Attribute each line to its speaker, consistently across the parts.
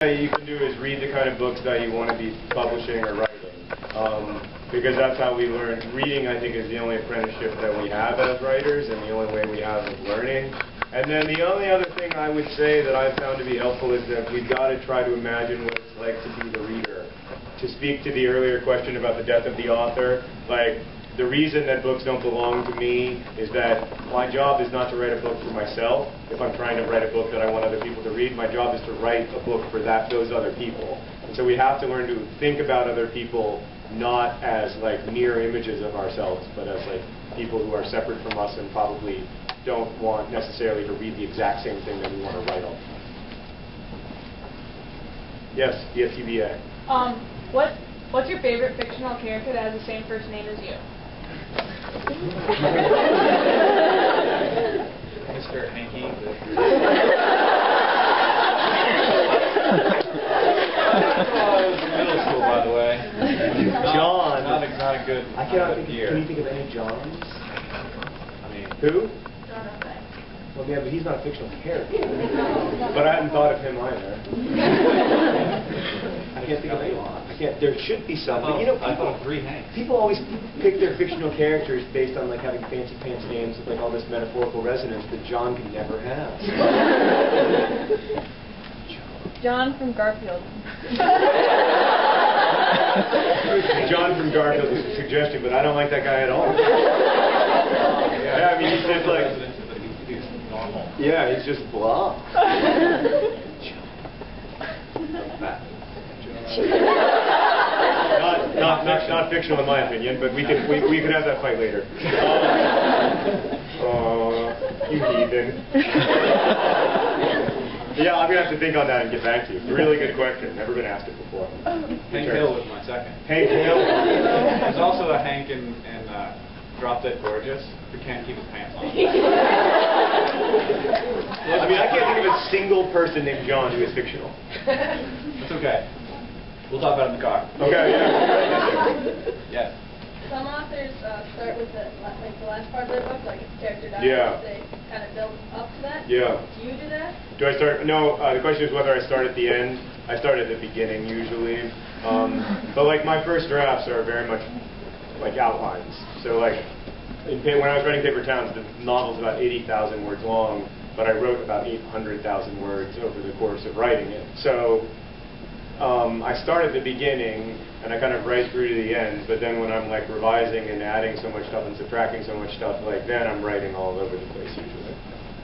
Speaker 1: You can do is read the kind of books that you want to be publishing or writing, because that's how we learn. Reading, I think, is the only apprenticeship that we have as writers and the only way we have of learning. And then the only other thing I would say that I've found to be helpful is that we've got to try to imagine what it's like to be the reader. To speak to the earlier question about the death of the author, like, the reason that books don't belong to me is that my job is not to write a book for myself. If I'm trying to write a book that I want other people to read, my job is to write a book for those other people. And so we have to learn to think about other people not as like mirror images of ourselves, but as like people who are separate from us and probably don't want necessarily to read the exact same thing that we want to write on. Yes, DFTBA.
Speaker 2: What's your favorite fictional character that has the same first name as you?
Speaker 3: Mr. Hanky. Middle school, by the way.
Speaker 1: John.
Speaker 3: Not a good.
Speaker 1: I cannot think. Can you think of any Johns?
Speaker 3: I mean,
Speaker 1: who? Well, yeah, but he's not a fictional character. But I hadn't thought of him either. I can't think of any. I can't. There should be some. But you know, people always pick their fictional characters based on like having fancy names with like all this metaphorical resonance that John could never have.
Speaker 2: John from Garfield.
Speaker 1: John from Garfield is a suggestion, but I don't like that guy at all. Yeah, I mean, he's just like. Yeah, he's just blah. Not fictional in my opinion, but we could have that fight later. You heathen. Yeah, I'm gonna have to think on that and get back to you. Really good question. Never been asked it before.
Speaker 3: Hank Hill was my second.
Speaker 1: Hank Hill.
Speaker 3: There's also a Hank in Drop Dead Gorgeous who can't keep his pants on.
Speaker 1: I mean, I can't think of a single person named John who is fictional.
Speaker 3: That's okay. We'll talk about it in the car.
Speaker 1: Okay, yeah.
Speaker 3: Yes.
Speaker 4: Some authors start with the last part of their book, like a character dies, they kind of build up to that.
Speaker 1: Yeah.
Speaker 4: Do you do that?
Speaker 1: Do I start? No, the question is whether I start at the end. I start at the beginning usually. But like my first drafts are very much like outlines. So like when I was writing Paper Towns, the novel's about 80,000 words long, but I wrote about 800,000 words over the course of writing it. So I start at the beginning and I kind of write through to the end, but then when I'm like revising and adding so much stuff and subtracting so much stuff, like then I'm writing all over the place usually.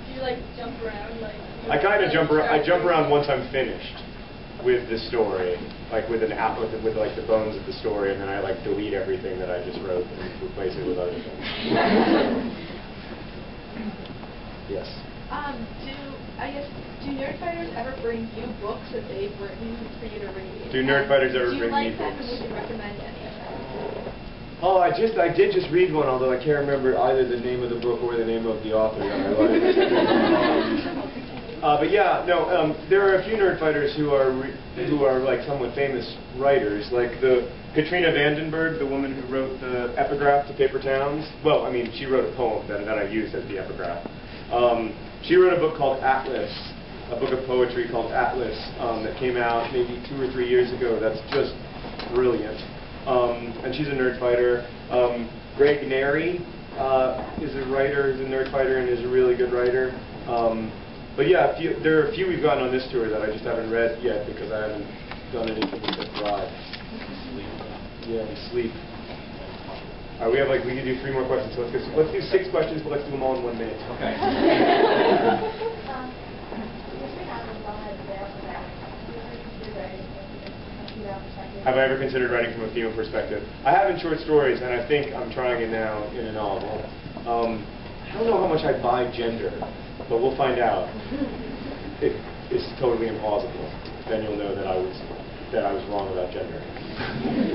Speaker 4: Do you like jump around? Like
Speaker 1: I kind of jump around. I jump around once I'm finished with the story, like with like the bones of the story, and then I like delete everything that I just wrote and replace it with other things. Yes.
Speaker 4: Do Nerdfighters ever bring you books that they've written for you to read?
Speaker 1: Do Nerdfighters ever bring me books?
Speaker 4: Would you recommend any of them?
Speaker 1: Oh, I did just read one, although I can't remember either the name of the book or the name of the author that I liked. But yeah, no, there are a few Nerdfighters who are like somewhat famous writers, like the Katrina Vandenberg, the woman who wrote the epigraph to Paper Towns. Well, I mean, she wrote a poem that I used as the epigraph. She wrote a book called Atlas, a book of poetry called Atlas, that came out maybe 2 or 3 years ago. That's just brilliant. And she's a Nerdfighter. Greg Neri is a writer, is a Nerdfighter, and is a really good writer. But yeah, there are a few we've gotten on this tour that I just haven't read yet because I haven't done anything with the drive. Yeah, sleep. All right, we can do 3 more questions. So let's do 6 questions, but let's do them all in 1 minute.
Speaker 3: Okay.
Speaker 1: Have I ever considered writing from a female perspective? I have in short stories, and I think I'm trying it now in a novel. I don't know how much I buy gender, but we'll find out. If it's totally implausible, then you'll know that I was wrong about gender.